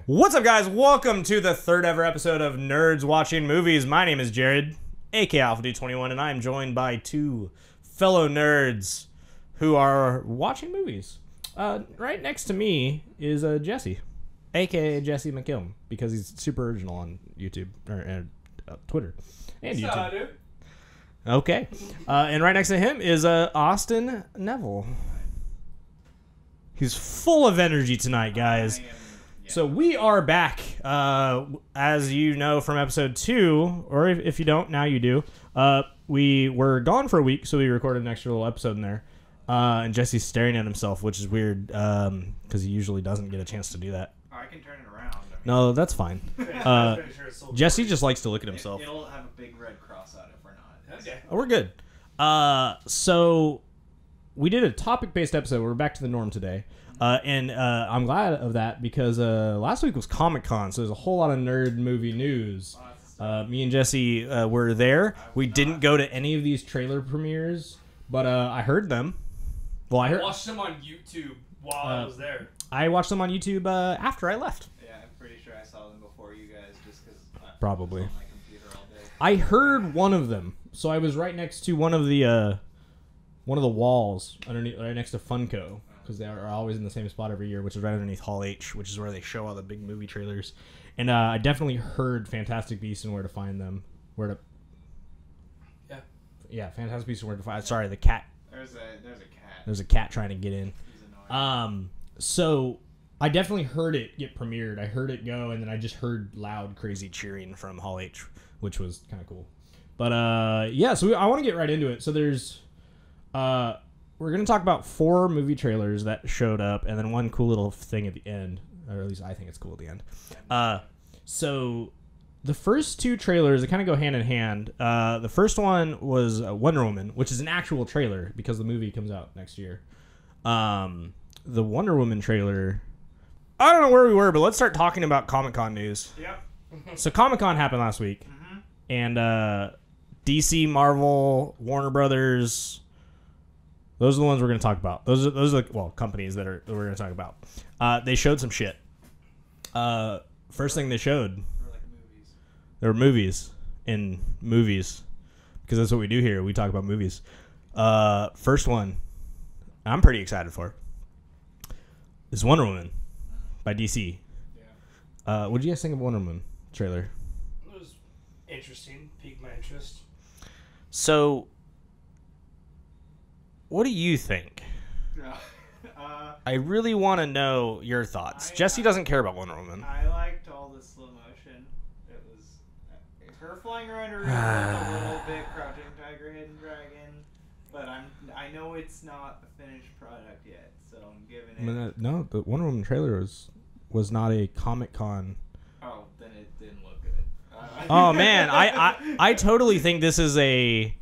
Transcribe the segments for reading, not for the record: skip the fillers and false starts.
What's up, guys? Welcome to the third ever episode of Nerds Watching Movies. My name is Jared, aka AlphaD21, and I am joined by two fellow nerds who are watching movies. Right next to me is Jesse, aka Jesse McKilm, because he's super original on YouTube or Twitter and YouTube. Dude. Okay, and right next to him is Austin Neville. He's full of energy tonight, guys. So we are back, as you know from episode 2, or if you don't, now you do. We were gone for a week, so we recorded an extra little episode in there. And Jesse's staring at himself, which is weird, because he usually doesn't get a chance to do that. I can turn it around. No, that's fine. Jesse just likes to look at himself. It'll have a big red cross on it if we're not. Okay. Oh, we're good. So we did a topic-based episode. We're back to the norm today. And I'm glad of that because last week was Comic-Con, so there's a whole lot of nerd movie news. Me and Jesse were there. We didn't go to any of these trailer premieres, but I heard them. Well, I watched them on YouTube while I was there. I watched them on YouTube after I left. Yeah, I'm pretty sure I saw them before you guys just because Probably. I was on my computer all day. I heard one of them, so I was right next to one of the walls underneath, right next to Funko. Because they are always in the same spot every year, which is right underneath Hall H, which is where they show all the big movie trailers. And I definitely heard Fantastic Beasts and Where to Find Them. Yeah, Fantastic Beasts and Where to Find. Sorry, the cat. There's a cat. There's a cat trying to get in. He's annoying. So I definitely heard it get premiered. I heard it go, and then I just heard loud, crazy cheering from Hall H, which was kind of cool. But yeah, so I want to get right into it. So there's we're going to talk about 4 movie trailers that showed up, and then one cool little thing at the end, or at least I think it's cool at the end. So the first 2 trailers, they kind of go hand in hand. The first one was Wonder Woman, which is an actual trailer because the movie comes out next year. The Wonder Woman trailer, I don't know where we were, but let's start talking about Comic-Con news. Yep. So Comic-Con happened last week, and DC, Marvel, Warner Brothers... Those are the ones we're going to talk about. Those are companies that we're going to talk about. They showed some shit. First thing they showed, They're like movies. there were movies in movies, because that's what we do here. We talk about movies. First one, I'm pretty excited for, is Wonder Woman by DC. Yeah. What did you guys think of Wonder Woman trailer? It was interesting. Piqued my interest. So, what do you think? I really want to know your thoughts. Jesse doesn't care about Wonder Woman. I liked all the slow motion. It was her flying around her room a little bit, crouching tiger, hidden dragon. But I know it's not a finished product yet, so I'm giving it. No, the Wonder Woman trailer was not a Comic-Con. Oh, then it didn't look good. Oh man, I totally think this is a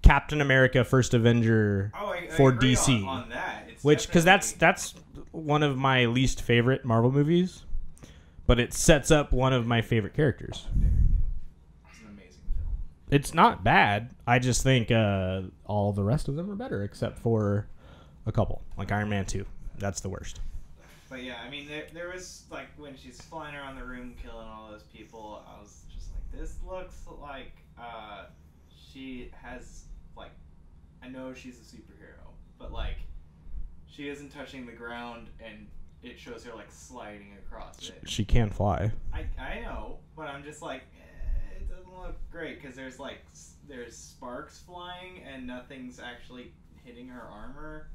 Captain America First Avenger for I agree DC, on that. It's which because definitely- that's one of my least favorite Marvel movies, but it sets up one of my favorite characters. It's an amazing film. It's not bad. I just think all the rest of them are better, except for a couple, like Iron Man 2. That's the worst. But yeah, I mean, there was like when she's flying around the room killing all those people, I was just like, this looks like she has like, I know she's a superhero, but like, she isn't touching the ground, and it shows her like sliding across it. She can fly. I know, but I'm just like, it doesn't look great because there's sparks flying and nothing's actually hitting her armor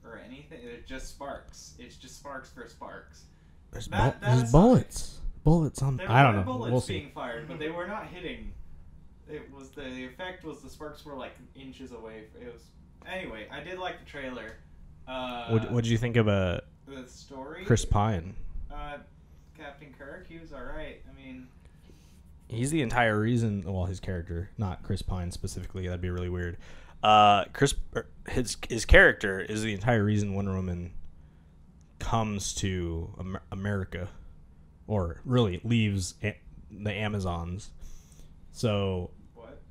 or anything. It's just sparks. It's just sparks for sparks. There's That's bullets. Bullets on. There I don't were know. bullets We'll see. being fired, but they were not hitting. It was the effect was the sparks were like inches away. It was anyway. I did like the trailer. What did you think of The story? Chris Pine? Captain Kirk. He was all right. I mean, He's the entire reason. Well, his character, not Chris Pine specifically. That'd be really weird. His character is the entire reason Wonder Woman comes to America, or really leaves the Amazons. So what?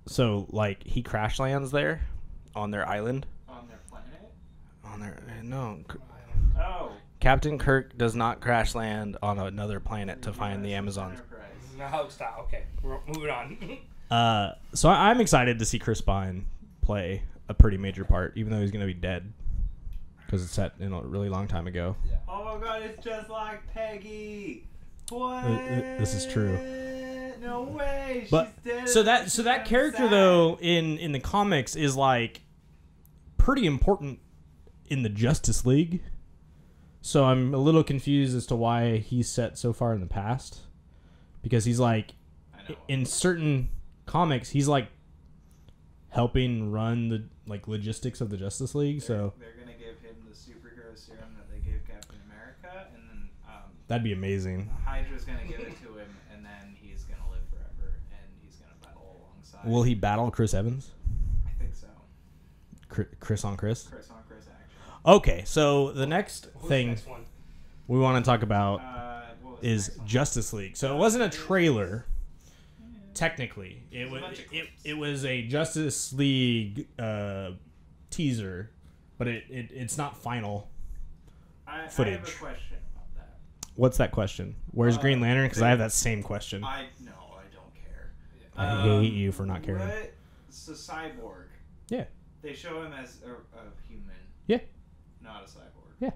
So like he crash lands there on their island. On their planet? On their no. Oh. Captain Kirk does not crash land on another planet to find the USS Amazons. Enterprise. No, stop. Okay, we're moving on. So I'm excited to see Chris Pine play a pretty major part, even though he's going to be dead because it's set in a really long time ago. Oh my god, it's just like Peggy. What? This is true. No way. But she's dead. so that character Sad. though in the comics is like pretty important in the Justice League. So I'm a little confused as to why he's set so far in the past, because he's like I know. in certain comics he's like helping run the like logistics of the Justice League. So they're gonna give him the superhero serum that they gave Captain America, and then that'd be amazing. Hydra's gonna give it to him, and then he's gonna live forever, and he's gonna battle alongside. Will he battle Chris Evans? I think so. Chris on Chris? Chris on Chris action. Okay, so the next Who's the thing next one? we want to talk about What was the is next one? Justice League. So it wasn't a trailer, technically. It was a bunch of clips. It was a Justice League teaser, but it's not final. I have a footage. question about that. What's that question? Where's Green Lantern? Because I have that same question. I don't care. I hate you for not caring. What? So Cyborg. Yeah. They show him as a human. Yeah. Not a cyborg. Yeah.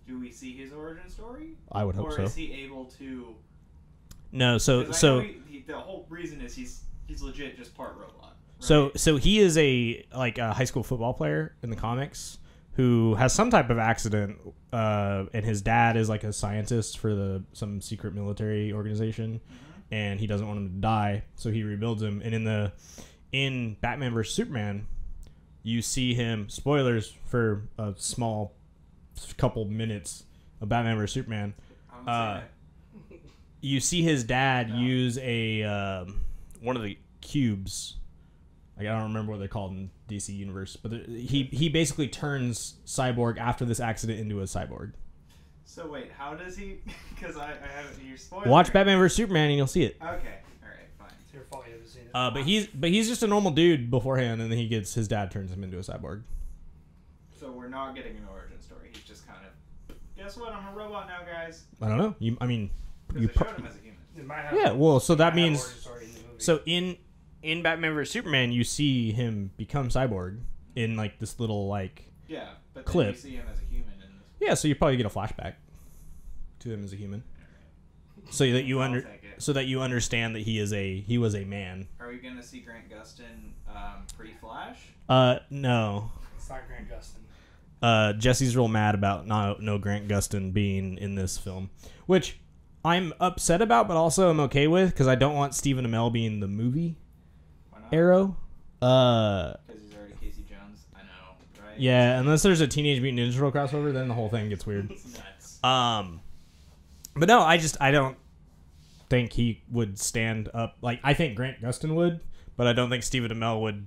Do we see his origin story? I would hope Or so. is he able to? No, 'cause I know so the whole reason is he's legit just part robot. Right? so he is a high school football player in the comics who has some type of accident, and his dad is like a scientist for some secret military organization, and he doesn't want him to die, so he rebuilds him. And in Batman vs Superman, you see him, spoilers for a small couple minutes of Batman vs Superman, I'm saying it. you see his dad No. use a one of the cubes. Like, I don't remember what they're called in DC Universe, but he basically turns Cyborg after this accident into a cyborg. So wait, how does he? Because I haven't. You're spoiling. Watch Batman vs Superman and you'll see it. Okay. All right. Fine. It's your fault you haven't seen it. But he's just a normal dude beforehand, and then his dad turns him into a cyborg. So we're not getting an origin story. He's just kind of. Guess what? I'm a robot now, guys. I don't know. Because they showed him as a human. It might have, yeah. Well, so that might have means origin story in the movie. so in Batman vs Superman, you see him become cyborg in like this little like Yeah, but then clip. you see him as a human in this. yeah. So you probably get a flashback to him as a human, so that you I'll take it. so that you understand that he was a man. Are we gonna see Grant Gustin pre-Flash? No. It's not Grant Gustin. Jesse's real mad about no Grant Gustin being in this film, which I'm upset about, but also I'm okay with because I don't want Stephen Amell being the movie Why not? Arrow. Because he's already Casey Jones. I know, right? Yeah, unless there's a Teenage Mutant Ninja Turtle crossover, then the whole thing gets weird. It's nuts. But no, I don't think he would stand up. Like, I think Grant Gustin would, but I don't think Stephen Amell would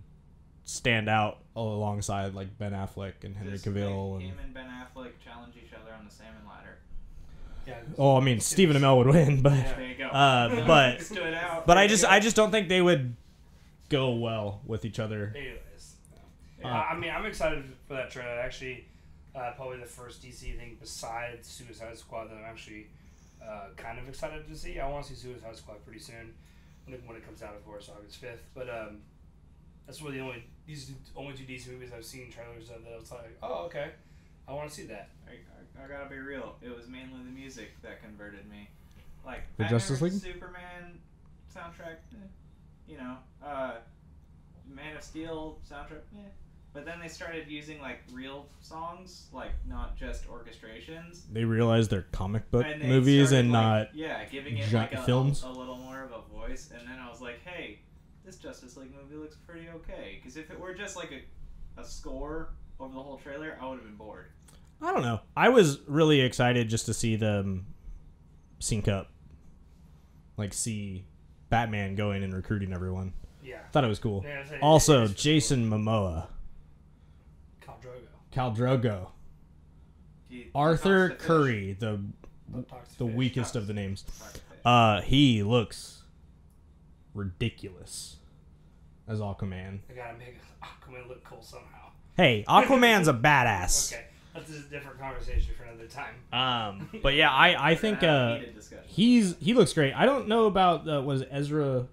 stand out alongside like Ben Affleck and Henry Just Cavill. make And him and Ben Affleck challenge each other on the salmon ladder. Yeah. oh, I mean Stephen Amell would win, but Yeah. There you go. but Stood out. but There I you just go. don't think they would go well with each other. Anyways. Uh, I mean, I'm excited for that trailer. Actually, probably the first DC thing besides Suicide Squad that I'm actually kind of excited to see. I want to see Suicide Squad pretty soon when it comes out, of course, August 5th. But that's really these only two DC movies I've seen trailers of that I was like, oh, okay, I want to see that. I gotta be real. It was mainly the music that converted me. Like The Batman Justice vs. League? Superman soundtrack, you know, Man of Steel soundtrack, but then they started using like real songs, like not just orchestrations. They realize they're comic book And they movies started, and like, not giving it giant like a films. a little more of a voice. And then I was like, hey, this Justice League movie looks pretty okay. Because if it were just like a score over the whole trailer, I would have been bored. I don't know. I was really excited just to see them sync up, like see Batman going and recruiting everyone. Yeah. Thought it was cool. Yeah, it's- Also, it's- Jason Momoa, Khal Drogo. Khal Drogo, He Arthur talks to fish. Curry, the Talks to the fish. weakest of the names. Talks to fish. He looks ridiculous as Aquaman. I gotta make Aquaman look cool somehow. Hey, Aquaman's a badass. Okay. That's a different conversation for another time. But yeah, I We're think gonna have a heated discussion. he looks great. I don't know about was Ezra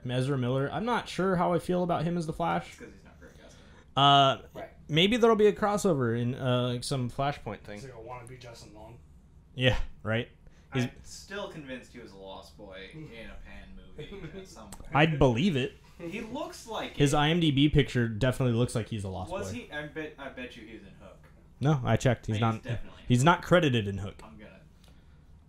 Miller. Miller. I'm not sure how I feel about him as the Flash. Because he's not very casted. Right. Maybe there'll be a crossover in like some Flashpoint thing. He's like a wannabe Justin Long. Yeah, right. He's- I'm still convinced he was a Lost Boy in a Pan movie at some point. I'd believe it. He looks like His it. IMDb picture definitely looks like he's a Lost Was Boy. he? I bet you he was in Hook. No, I checked. He's not. Definitely. He's not credited in Hook. I'm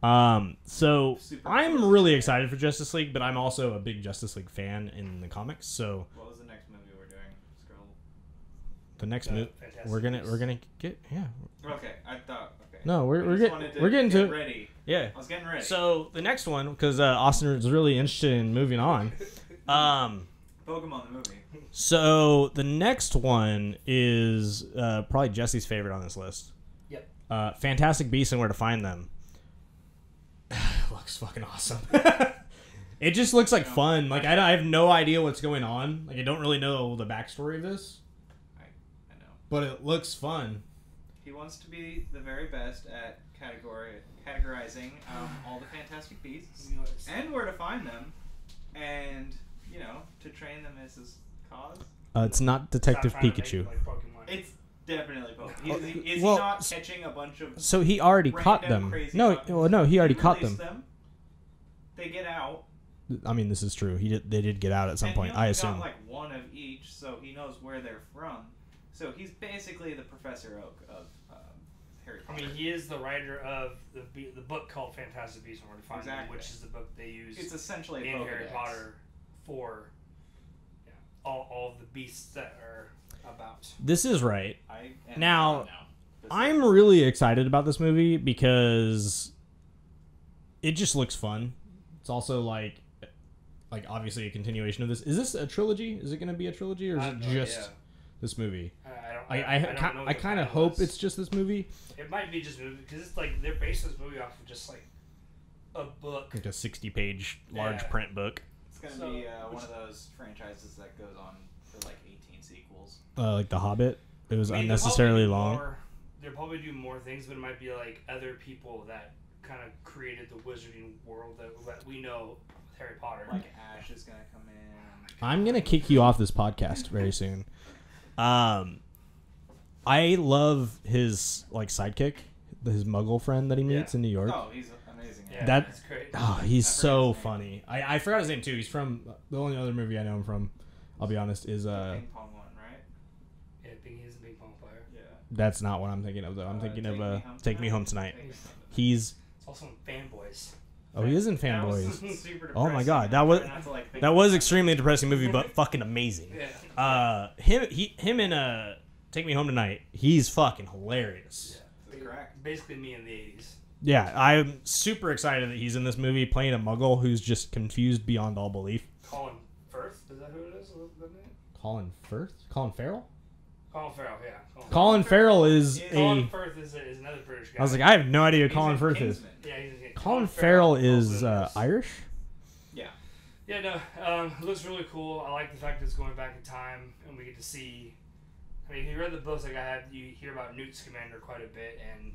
gonna. So Super I'm close. really excited for Justice League, but I'm also a big Justice League fan in the comics. So What was the next movie we're doing? Scroll. the next The movie Fantastic we're Beasts. gonna get Okay, I thought. Okay. No, I we're just getting wanted to we're getting get to it. ready. Yeah. I was getting ready. So the next one, because Austin is really interested in moving on. Pokemon the movie. So the next one is probably Jesse's favorite on this list. Yep. Fantastic Beasts and Where to Find Them. Looks fucking awesome. It just looks like fun. Like I have no idea what's going on. Like I don't really know the backstory of this, I know. but it looks fun. He wants to be the very best at categorizing all the fantastic beasts and where to find them, and to train them as his cause. It's not Detective Stop trying to Pikachu. make, like, Pokemon. It's definitely Pokemon. Is well, he not catching a bunch of So he already caught random them. crazy No, buttons? well, no, he already caught release them. They get out. I mean, this is true. They did get out at some and point. he I only assume. got like one of each, so he knows where they're from. So he's basically the Professor Oak of Harry I Potter. mean, he is the writer of the book called Fantastic Beasts and Where to Find Them, Exactly. which is the book they use It's essentially a in Pokedex. Harry Potter for all of the beasts that are about. This is right. I am Now, done now. This I'm really excited about this movie because it just looks fun. It's also like obviously a continuation of this. Is this a trilogy? Is it going to be a trilogy, or is it just this movie? I kind of hope it's just this movie, It might be just movie because it's like they're based this movie off of just like a book. like a 60-page large Yeah. print book, It's gonna So, be which- one of those franchises that goes on for like 18 sequels. like The Hobbit. It was I mean, unnecessarily they'll long. they'll probably do more things, but it might be like other people that kind of created the wizarding world that we know with Harry Potter. Like Ash is gonna come in. I'm gonna kick you off this podcast very soon. I love his sidekick, his Muggle friend that he meets Yeah. in New York. Oh, he's amazing. yeah, that- that's great. Oh, he's I've heard so his name. funny. I forgot his name too. He's from the only other movie I know him from. I'll be honest. Is Ping pong one, right? Yeah, he's a big pong player. Yeah. that's not what I'm thinking of though. I'm thinking of Take Me Home Tonight. Take Me Home Tonight. He's It's also in Fanboys. he is in That was Fanboys. super Oh my depressing. God, I'm that was- trying not to, like, think That about was it. extremely depressing movie, but fucking amazing. Yeah. Him in Take Me Home Tonight. He's fucking hilarious. That's correct. Basically, me in the '80s. Yeah, I'm super excited that he's in this movie playing a Muggle who's just confused beyond all belief. Colin Firth, is that who it is? What's the name? Colin Firth? Colin Farrell? Colin Farrell, yeah. Colin Farrell is Colin a. Firth is another British guy. I was like, I have no idea who He's Colin in Firth is. Kingsman. yeah, he's Colin Farrell is also in Irish. Yeah. Yeah, no, it looks really cool. I like the fact that it's going back in time, and we get to see. I mean, if you read the books like I have, you hear about Newt Scamander quite a bit, and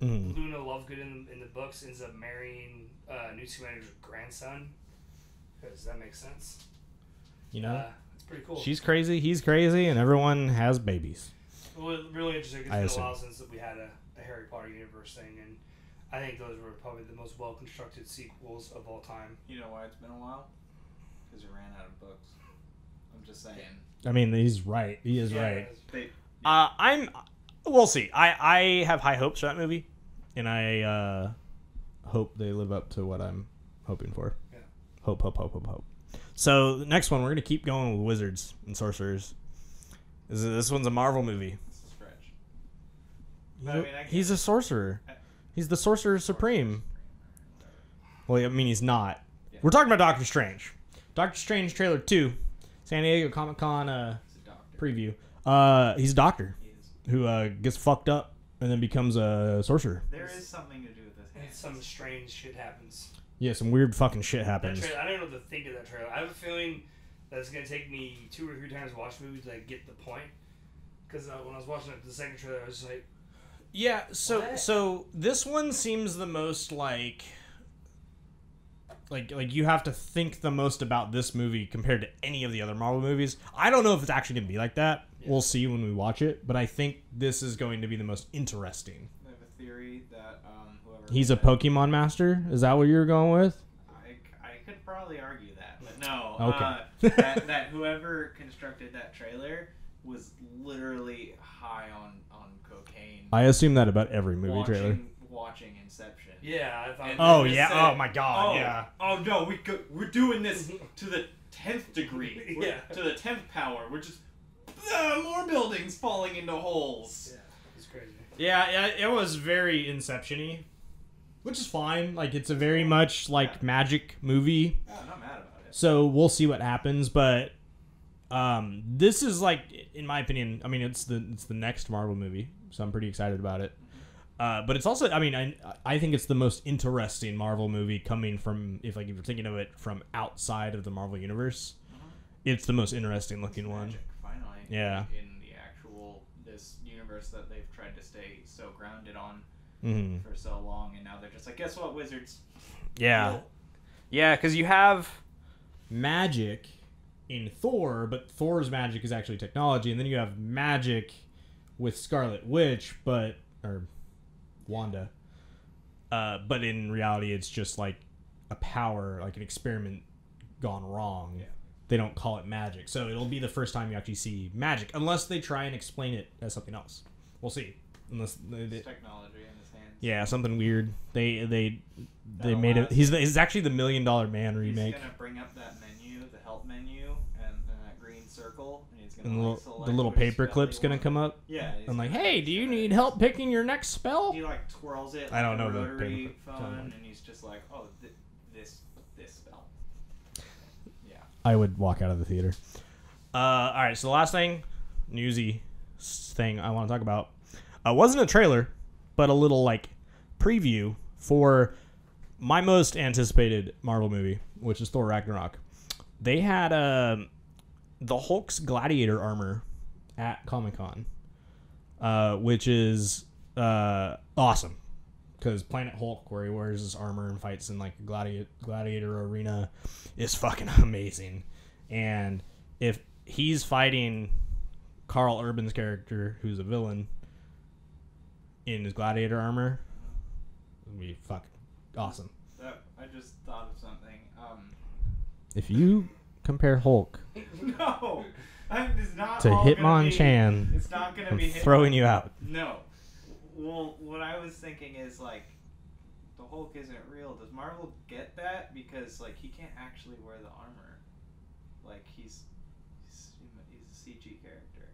Luna Lovegood in the books ends up marrying Newt Scamander's grandson, because that makes sense. You know, It's pretty cool. she's crazy, he's crazy, and everyone has babies. Well, really interesting. It's I been assume. a while since we had a Harry Potter universe thing, and I think those were probably the most well constructed sequels of all time. You know why it's been a while? Because we ran out of books. I'm just saying. I mean, he's right. He is Yeah, right. They, We'll see. I have high hopes for that movie, and I hope they live up to what I'm hoping for. Yeah. Hope. So the next one, we're gonna keep going with wizards and sorcerers. This one's a Marvel movie. it's a stretch. He's, But, I mean, I get he's a sorcerer. He's the Sorcerer Supreme. Well, I mean, he's not. Yeah. We're talking about Doctor Strange. Doctor Strange trailer 2, San Diego Comic-Con He's a doctor. preview. He's a doctor He is. who gets fucked up and then becomes a sorcerer. There is something to do with this. And some strange shit happens. Yeah, some weird fucking shit That happens. trailer, I don't know what to think of that trailer. I have a feeling that it's gonna take me 2 or 3 times to watch movies to get the point. Because when I was watching the second trailer, I was just like, Yeah, so What? so this one seems the most like you have to think the most about this movie compared to any of the other Marvel movies. I don't know if it's actually going to be like that. Yeah. We'll see when we watch it, but I think this is going to be the most interesting. I have a theory that whoever. He's a made Pokemon master? Is that what you're going with? it- I could probably argue that, but no. Okay. That whoever constructed that trailer was literally high on cocaine. I assume that about every movie trailer. Watching Inception. yeah, I thought. And Oh, they just yeah. said, Oh, my God, Oh, yeah. Oh no, we're doing this to the 10th degree. Yeah. To the 10th power. We're just more buildings falling into holes. Yeah, it's crazy. Yeah, it was very Inception-y, which is fine. Like, it's a very much, like, magic movie. Yeah, I'm not mad about it. So we'll see what happens, but this is like, in my opinion, I mean, it's the next Marvel movie, so I'm pretty excited about it. But it's also, I mean, I think it's the most interesting Marvel movie coming from, if you're thinking of it from outside of the Marvel universe, it's the most interesting looking one. Magic, finally. Yeah. In the actual this universe that they've tried to stay so grounded on Mm-hmm. for so long, and now they're just like, guess what, wizards? Yeah. Yeah, because you have magic in Thor, but Thor's magic is actually technology, and then you have magic with Scarlet Witch, or Wanda. But in reality, it's just like a power, like an experiment gone wrong. Yeah. They don't call it magic. So it'll be the first time you actually see magic, unless they try and explain it as something else. We'll see. Unless It's technology in his hands. yeah, something weird. They That'll made it. last. He's actually the $1 Million Man remake. He's gonna bring up that menu, the help menu, and that green circle, and he's gonna And like, select the little which paper spell clip's he gonna wants. come up. Yeah. he's I'm like, gonna- hey, do you need help picking your next spell? He like twirls it. I don't like know a the rotary paper- phone, and he's just like, oh, this spell. Yeah. I would walk out of the theater. All right, so the last thing, newsy thing I want to talk about, wasn't a trailer, but a little like preview for my most anticipated Marvel movie, which is Thor Ragnarok. They had the Hulk's gladiator armor at Comic-Con, which is awesome. Because Planet Hulk, where he wears his armor and fights in like a gladiator arena, is fucking amazing. And if he's fighting Carl Urban's character, who's a villain, in his gladiator armor, it would be fucking awesome. That, I just thought of something. If you compare Hulk No, it's not to all gonna be- Hitmonchan, It's not gonna I'm be throwing you out. No. Well, what I was thinking is like, the Hulk isn't real. Does Marvel get that? Because like he can't actually wear the armor. Like he's a CG character.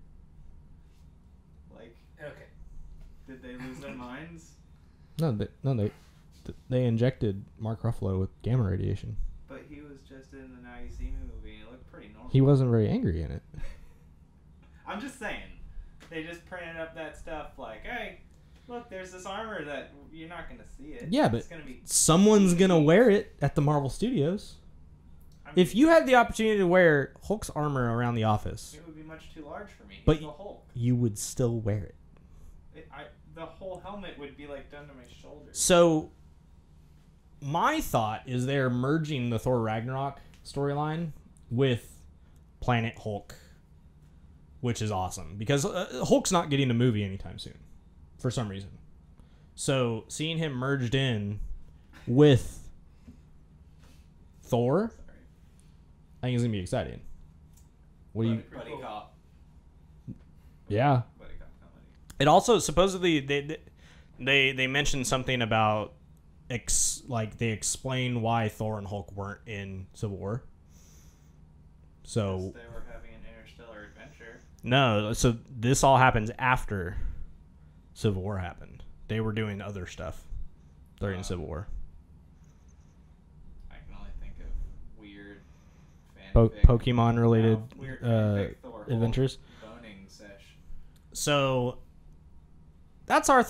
Like, Okay. did they lose their minds? No, they injected Mark Ruffalo with gamma radiation. But he was just in the Now You See Me movie and it looked pretty normal. He wasn't very angry in it. I'm just saying. They just printed up that stuff like, hey, look, there's this armor that you're not going to see it. Yeah, but it's gonna be, someone's gonna wear it at the Marvel Studios. I mean, If you had the opportunity to wear Hulk's armor around the office, it would be much too large for me. But He's the Hulk. you would still wear it. The whole helmet would be like done to my shoulders. So, my thought is they're merging the Thor Ragnarok storyline with Planet Hulk, which is awesome because Hulk's not getting a movie anytime soon, for some reason. So, seeing him merged in with Thor, Sorry. I think it's gonna be exciting. What do you? Buddy cop. Yeah. Buddy cop comedy. It also supposedly they mentioned something about they explain why Thor and Hulk weren't in Civil War. So They were having an interstellar adventure. no, so this all happens after Civil War happened. They were doing other stuff during Civil War. I can only think of weird Pokemon related weird fanfic Thor Hulk adventures. boning sesh. So that's our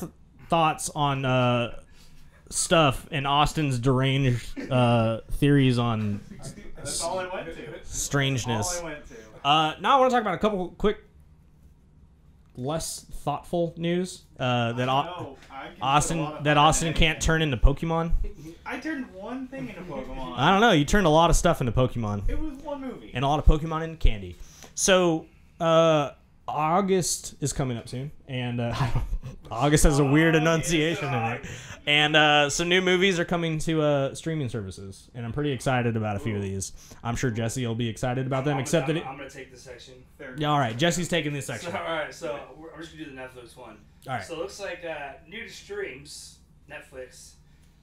thoughts on stuff and Austin's deranged theories on That's all I went to. strangeness. All I went to. Now I want to talk about a couple quick less thoughtful news that No, I can put a Austin lot of that thought Austin into can't anything. turn into Pokemon. I turned one thing into Pokemon. I don't know. You turned a lot of stuff into Pokemon, It was one movie. and a lot of Pokemon into candy. So August is coming up soon, and August has a weird enunciation in it. And some new movies are coming to streaming services, and I'm pretty excited about a few of these. I'm sure Jesse will be excited about them, except that I'm gonna take this section. yeah, all right, Jesse's taking this section. So, all right, so I'm just gonna do the Netflix one. All right. So it looks like new to streams, Netflix.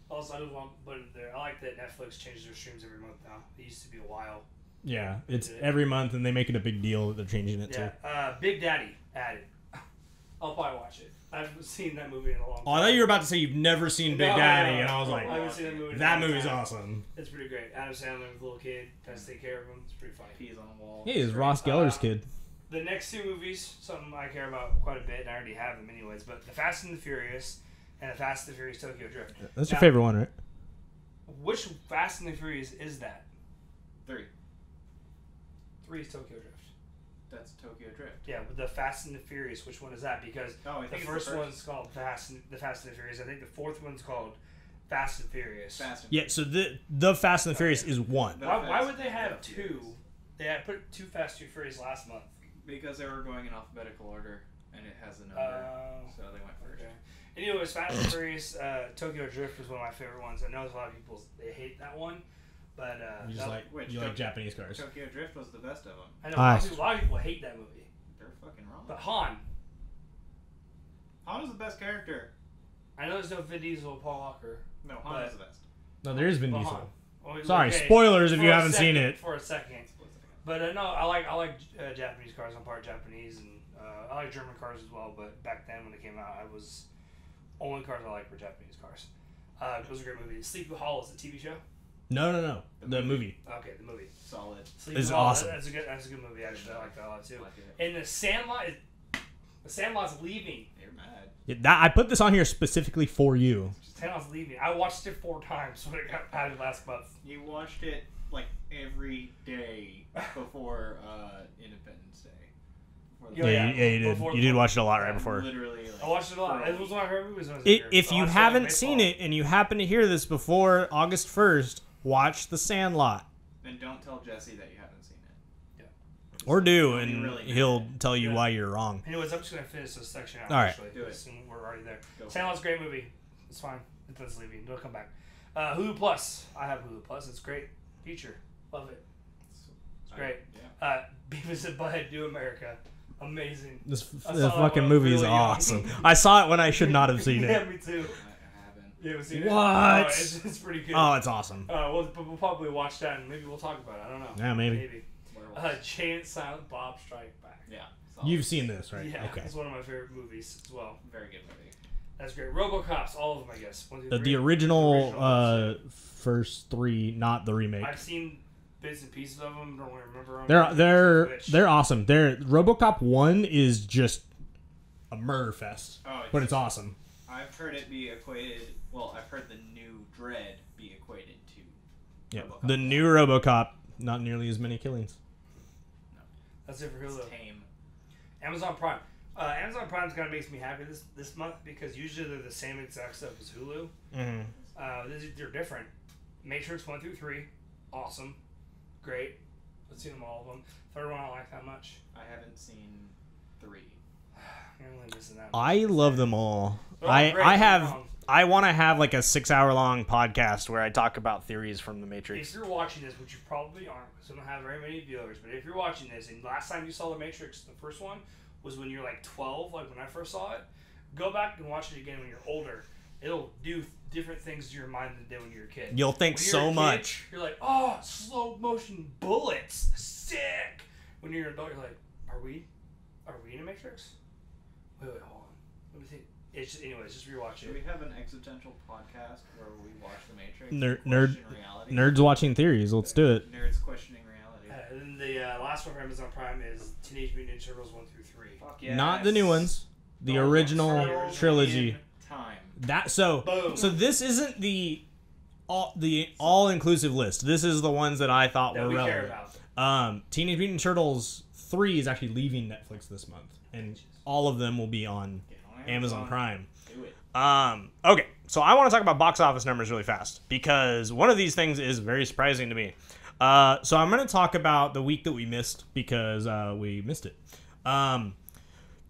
Also, I don't want to put it there. I like that Netflix changes their streams every month now. It used to be a while. Yeah, it's every month, and they make it a big deal that they're changing it too. Yeah, Big Daddy added. I'll probably watch it. I haven't seen that movie in a long time. Oh, I thought you were about to say you've never seen Big No, Daddy, no, and I was I like, haven't seen that movie. in a that long movie's time. awesome. It's pretty great. Adam Sandler with a little kid has to take care of him. It's pretty funny. Peas on the wall. He is Ross Geller's kid. The next two movies, something I care about quite a bit, and I already have them anyways, but The Fast and the Furious and The Fast and the Furious Tokyo Drift. That's your Now, favorite one, right? Which Fast and the Furious is that? 3. 3 is Tokyo Drift. That's Tokyo Drift. Yeah, but The Fast and the Furious, which one is that? Because Oh, I think the it's first the first. one's called The Fast and the Furious. I think the fourth one's called Fast and Furious. Fast and Yeah. So the Fast and the Furious is one. The Why Fast would they have and two? Furious. They had put 2 Fast and Furious last month. Because they were going in alphabetical order, and it has a number, so they went first. Okay. Anyways, Fast and Furious, Tokyo Drift was one of my favorite ones. I know there's a lot of people they hate that one, but You just like Which you like Tokyo- Japanese cars. Tokyo Drift was the best of them. I know Nice. a lot of people hate that movie. They're fucking wrong. But Han, Han is the best character. I know there's no Vin Diesel or Paul Walker. No, Han But- is the best. No, there is Vin But Diesel. Han. Well, Sorry, okay, spoilers if for you a haven't seen second- it. For a second. But no, I like Japanese cars. I'm part Japanese, and I like German cars as well. But back then, when they came out, I was only cars I liked were Japanese cars. It was a great movie. Sleepy Hollow is the TV show. No. The movie. Okay, the movie. Solid. Sleepy It's Hollow, awesome. That's a good movie. Actually, I like that a lot too. Like it. And the Sandlot's leaving. You're mad. Yeah, I put this on here specifically for you. Sandlot's leaving. I watched it 4 times when it got added last month. You watched it like every day before Independence Day. Before the- Yeah, you did. before- You did watch it a lot right before. Literally. Like, I watched it a lot. for It was one of my favorite movies when I was If younger. you I watched it on haven't baseball. seen it and you happen to hear this before August 1st, watch The Sandlot. And don't tell Jesse that you haven't seen it. Or do, Don't be and really mad. he'll tell you Yeah. why you're wrong. Anyways, I'm just gonna finish this section out. All right. Actually, Do it. since we're already there. Go for Sandlot's a great movie. It's fine. It's leaving. It'll come back. Hulu Plus. I have Hulu Plus. It's great. Feature. Love it. It's great. Yeah. Beavis and Butthead Do America. Amazing. This I the saw that fucking when I was movie is really young. awesome. I saw it when I should not have seen Yeah, it. me too. I haven't. You haven't seen What? it? Oh, it's pretty good. Oh, it's awesome. We'll probably watch that and maybe we'll talk about it. I don't know. Yeah, maybe. Werewolves. Jay and Silent Bob Strike Back. Yeah. Solid. You've seen this, right? Yeah, Okay. it's one of my favorite movies as well. Very good movie. That's great. RoboCops, all of them, I guess. 1, 2, The 3. original ones. first 3, not the remake. I've seen bits and pieces of them. Don't really remember them. They're awesome. RoboCop 1 is just a murder fest, Oh, but it's awesome. I've heard it be equated. Well, I've heard the new Dread be equated to. Yeah, RoboCop. the new RoboCop, not nearly as many killings. That's it for It's Hulu. tame. Amazon Prime. Amazon Prime kind of makes me happy this month because usually they're the same exact stuff as Hulu. Mm-hmm. They're different. Matrix 1 through 3, awesome, great. I've seen them all of them. Third one I don't like that much. I haven't seen 3. You're only missing that. I love them all. They're all great, I don't have. get me wrong. I want to have like a 6-hour long podcast where I talk about theories from the Matrix. If you're watching this, which you probably aren't, because we don't have very many viewers, but if you're watching this and last time you saw The Matrix, the first one, was when you're like 12, like when I first saw it, go back and watch it again when you're older. It'll do different things to your mind than it did when you were a kid. You'll think When you're so a kid, much. You're like, oh, slow motion bullets, sick. When you're an adult, you're like, are we in a Matrix? Wait, hold on. Let me think. It's just, anyways, just rewatch Should it. we have an existential podcast where we watch The Matrix? Nerd- question reality? Nerds watching theories. Let's do it. Nerds questioning reality. And then the last one for Amazon Prime is Teenage Mutant Ninja Turtles 1 through 3. Fuck yes. Not the new ones. The Oh, original sorry. trilogy. In time. Boom. So this isn't the all inclusive list. This is the ones that I thought That were we care relevant. about. Teenage Mutant Turtles 3 is actually leaving Netflix this month, and all of them will be on Get on Amazon Prime. Do it. Okay, so I want to talk about box office numbers really fast because one of these things is very surprising to me. So I'm going to talk about the week that we missed because we missed it.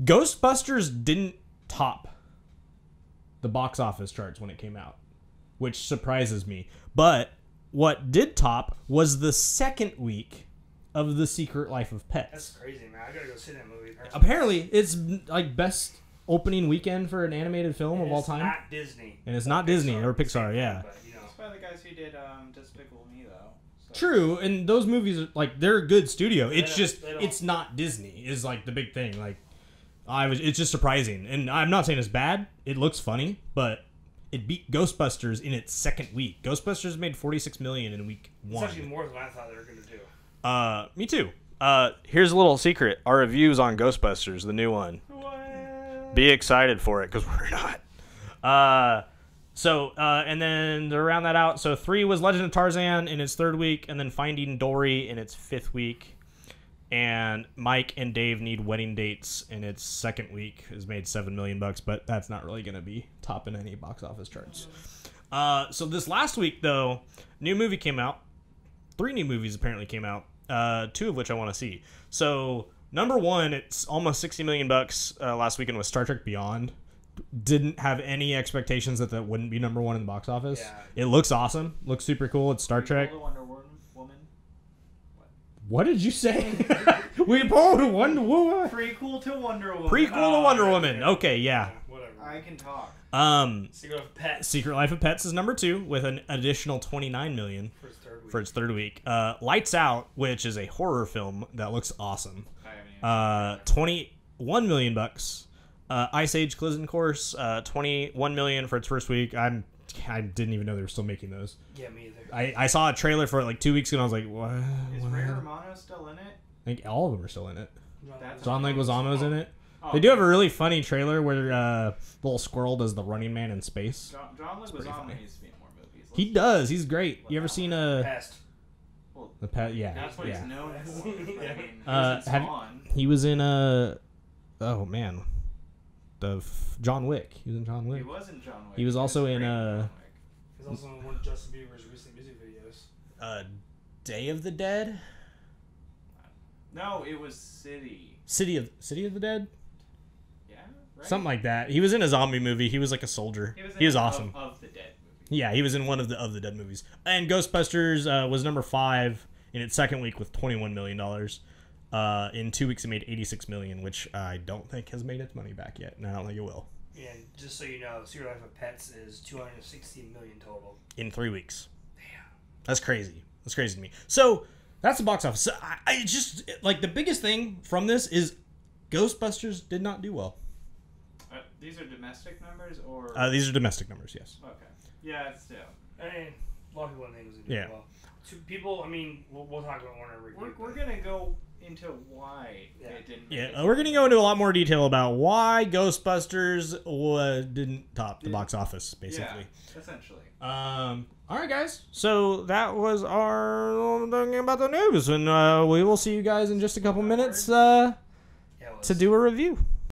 Ghostbusters didn't top the box office charts when it came out, which surprises me. But what did top was the second week of The Secret Life of Pets. That's crazy, man. I gotta go see that movie. Apparently, it's like best opening weekend for an animated film of all time. It's not Disney. And it's not Disney or Pixar, yeah. But, you know. It's by the guys who did Despicable Me, though. So. True, and those movies are like they're a good studio. It's don't- just they don't- it's not Disney is like the big thing. Like it's just surprising, and I'm not saying it's bad. It looks funny, but it beat Ghostbusters in its second week. Ghostbusters made $46 million in week It's 1. actually more than I thought they were gonna do. Me too. Here's a little secret: our reviews on Ghostbusters, the new one. What? Be excited for it because we're not. And then to round that out, so 3 was Legend of Tarzan in its 3rd week, and then Finding Dory in its 5th week. And Mike and Dave Need Wedding Dates in its 2nd week has made $7 million, but that's not really going to be topping any box office charts. So this last week, though, new movie came out. 3 new movies apparently came out, 2 of which I want to see. So number 1, it's almost $60 million last weekend was Star Trek Beyond. Didn't have any expectations that wouldn't be number 1 in the box office. Yeah. It looks awesome. Looks super cool. It's Star Trek. Wonder Woman. What did you say? We pulled a Wonder Woman. Prequel to Wonder Woman. Prequel to Wonder Woman. Okay, yeah. Whatever. I can talk. Secret of Pets Secret Life of Pets is number 2 with an additional $29 million for its 3rd week. for its 3rd week. Lights Out, which is a horror film that looks awesome. I haven't even $21 million. Ice Age Collision Course, $21 million for its 1st week. I didn't even know they were still making those. Yeah, me either. I saw a trailer for it like 2 weeks ago and I was like, what? Is Ray Romano still in it? I think all of them are still in it. That's John Leguizamo's in it. Oh, They do have a really funny trailer where little squirrel does the Running Man in space. John pretty Leguizamo funny. needs to be in more movies. He does. He's great. You ever seen Pest. the pet? Yeah, That's what yeah. he's known for. But, I mean, Have have you- on. He was in oh man, John Wick. He was in John He Wick. was in John Wick. He was also in great John Wick. He's also in one of Justin Bieber's recent music videos. Day of the Dead. No, it was City. City of the Dead. Yeah, right. Something like that. He was in a zombie movie. He was like a soldier. He was awesome. Of the Dead movie. Yeah, he was in one of the Dead movies. And Ghostbusters was number 5 in its 2nd week with $21 million. In 2 weeks, it made $86 million, which I don't think has made its money back yet, and I don't think it will. And just so you know, Secret Life of Pets is $260 million total. In 3 weeks. Damn. That's crazy. That's crazy to me. So that's the box office. So I just like the biggest thing from this is Ghostbusters did not do well. These are domestic numbers, or These are domestic numbers, yes. okay. Yeah, it's still. I mean, a lot of people think it was doing Yeah. well. To people, I mean, we'll talk about Warner review. We're gonna go into why it didn't. Make Yeah, it. we're gonna go into a lot more detail about why Ghostbusters didn't top the box office, basically. Yeah, essentially. All right, guys. So that was our thing about the news, and we will see you guys in just a couple minutes Yeah, to do a review.